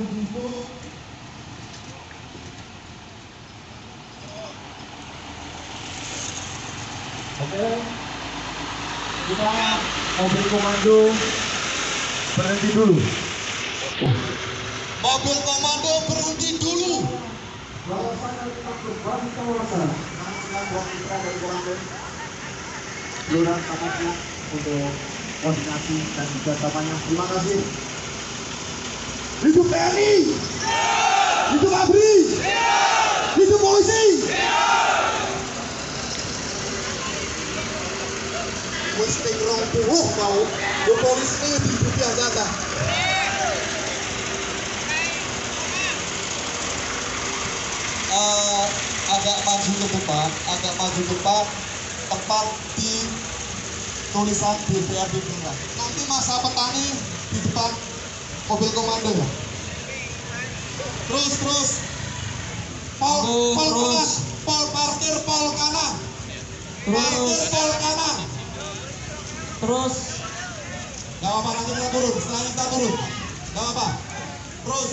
Oke, kita mobil komando berhenti dulu. Mobil komando berhenti dulu. Kelurahan Tamatnya untuk koordinasi dan juga tamanya. Terima kasih. Hidup TNI, hidup ABRI, hidup polisi. Wis ping 20 mau, yo polisi ini dihidupi angkatan. Agak maju ke depan, tepat di tulisan DPRD Bunga. Nanti masa petani di depan mobil komando ya. Terus. Pol kanan, pol parkir pol kanan. Parkir pol kanan. Terus Gak apa-apa, nanti kita turun, setelah kita turun. Gak apa-apa. Terus.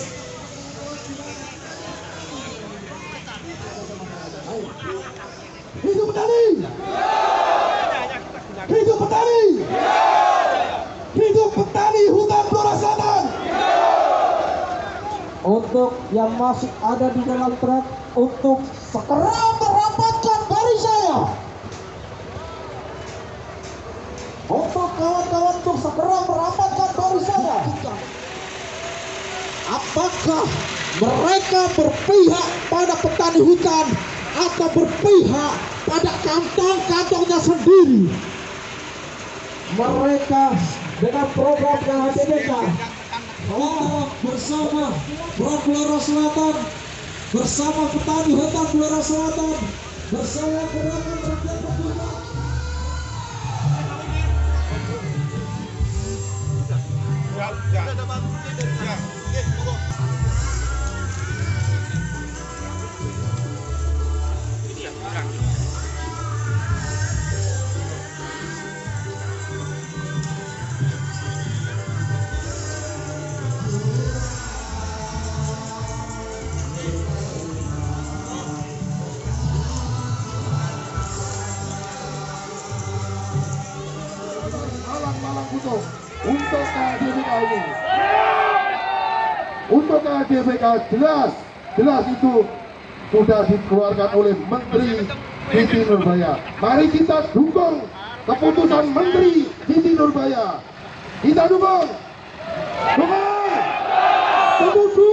Hidup petani, hidup petani, hidup petani hutan Blora Selatan. untuk yang masih ada di dalam trek untuk segera merapatkan baris saya. Untuk kawan-kawan untuk segera merapatkan baris saya. Apakah mereka berpihak pada petani hutan atau berpihak pada kantong-kantongnya sendiri? Mereka dengan program KHDBK bersama Front Blora Selatan, bersama petani hutan Blora Selatan, bersama gerakan rakyat pemuda. Malang butuh untuk KHDBK ini. Untuk KHDBK jelas itu sudah dikeluarkan oleh Menteri Siti Nurbaya. Mari kita dukung keputusan Menteri Siti Nurbaya. Kita dukung. Setuju.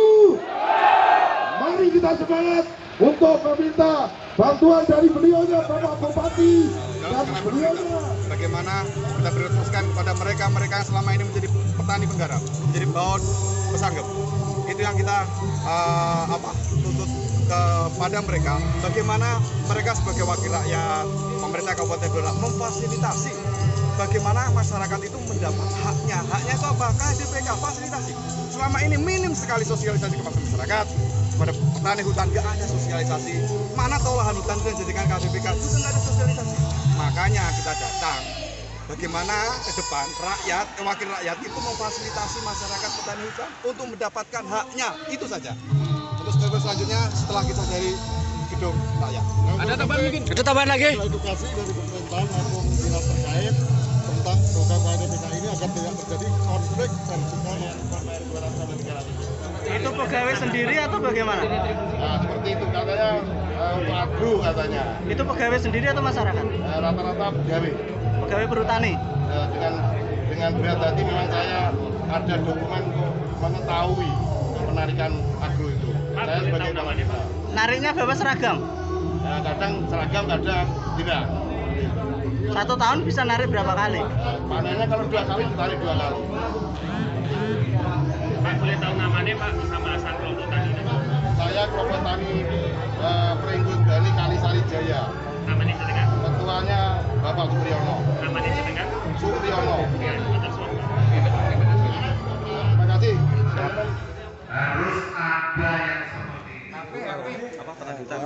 Mari kita semangat untuk meminta bantuan dari beliaunya Bapak Bupati dan beliaunya. Bagaimana kita prioritaskan kepada mereka yang selama ini menjadi petani penggarap, menjadi baut pesanggep. Itu yang kita tuntut kepada mereka. Bagaimana mereka sebagai wakil rakyat, pemerintah Kabupaten Blora memfasilitasi bagaimana masyarakat itu mendapat haknya. Haknya itu apa? KHDBK fasilitasi. Selama ini minim sekali sosialisasi kepada masyarakat. Pada petani hutan nggak ada sosialisasi. Mana tahu lahan hutan itu yang dijadikan KHDBK juga nggak ada sosialisasi. Makanya kita datang. Bagaimana ke depan rakyat, wakil rakyat itu memfasilitasi masyarakat petani hutan untuk mendapatkan haknya. Itu saja. Untuk step selanjutnya setelah kita dari gedung rakyat. Ada tambahan mungkin? Ada tambahan lagi? Edukasi dari pemerintahan maupun dinas terkait tentang program KHDBK ini agar tidak terjadi konflik dan juga yang air 200 ini. Itu pegawai sendiri atau bagaimana? Nah, seperti itu katanya untuk agro katanya. Itu pegawai sendiri atau masyarakat? Rata-rata pegawai. Pegawai perhutani? Dengan berat hati memang saya ada dokumen untuk mengetahui penarikan agro itu. Saya sebagai kepala desa. Nariknya Bapak seragam? Kadang seragam, kadang tidak. 1 tahun bisa narik berapa kali? Panennya kalau 2 kali ditarik 2 kali. Pak, boleh tahu namanya Pak sama asal kelompok tani? Saya kelompok tani Pringgun Bali Kalisari Jaya. Namanya jenengan? Ketuanya Bapak Suryono. Namanya jenengan? Suryono. Ya, atas waktu. Terima kasih. Harus ada yang seperti apa petani hutan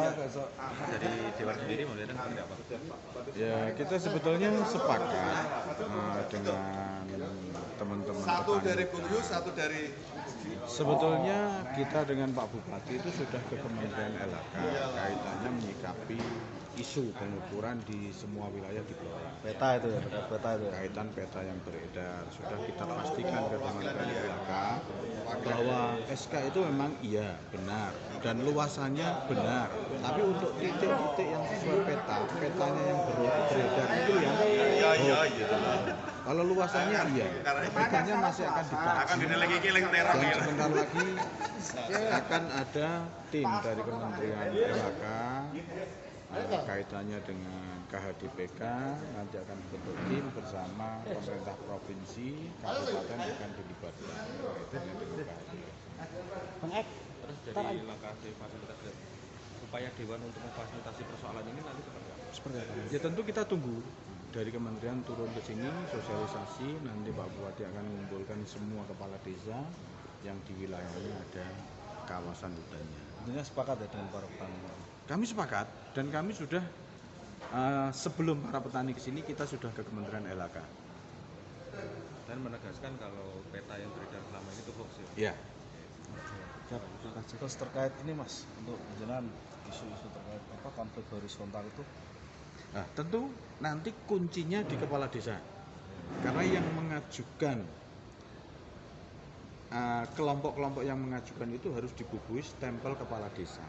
dari Dewan sendiri melihatnya seperti apa? Ya kita sebetulnya sepakat dengan teman-teman Satu petani dari hutan. Bung Yus, satu dari Sebetulnya kita dengan Pak Bupati itu sudah ke Kementerian LHK kaitannya menyikapi isu pengukuran di semua wilayah di Blora. Peta itu ya, peta itu ya. Kaitan peta yang beredar sudah kita pastikan ke Kementerian LHK bahwa SK itu memang iya benar dan luasannya benar, tapi untuk titik-titik yang sesuai petanya yang beredar itu yang hoax gitu. Kalau luasannya iya, petanya masih akan dikaji dan sebentar lagi akan ada tim dari Kementerian LHK kaitannya dengan KHDPK, nanti akan dibentuk tim bersama pemerintah provinsi, kabupaten akan dilibatkan kaitannya dengan KHDPK. Terus dari langkah fasilitas upaya Dewan untuk memfasilitasi persoalan ini nanti seperti apa? Ya tentu kita tunggu dari kementerian turun ke sini sosialisasi, nanti Pak Bupati akan mengumpulkan semua kepala desa yang di wilayahnya ada kawasan hutannya. Intinya sepakat ya dengan para petani. Kami sepakat dan kami sudah sebelum para petani ke sini kita sudah ke Kementerian LHK. Dan menegaskan kalau peta yang beredar selama ini itu hoax ya. Terus terkait ini Mas, untuk jenengan isu-isu terkait konflik horizontal itu? Nah, tentu nanti kuncinya di kepala desa. Karena yang mengajukan kelompok-kelompok yang mengajukan itu harus dibubuhi stempel kepala desa.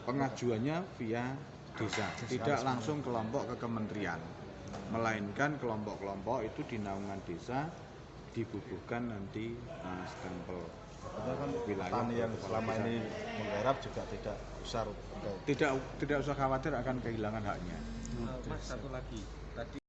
Pengajuannya via desa, tidak langsung kelompok ke kementerian, melainkan kelompok-kelompok itu di naungan desa dibubuhkan nanti stempel wilayah. Petani yang selama ini menggarap juga tidak besar, tidak usah khawatir akan kehilangan haknya. Mas, satu lagi tadi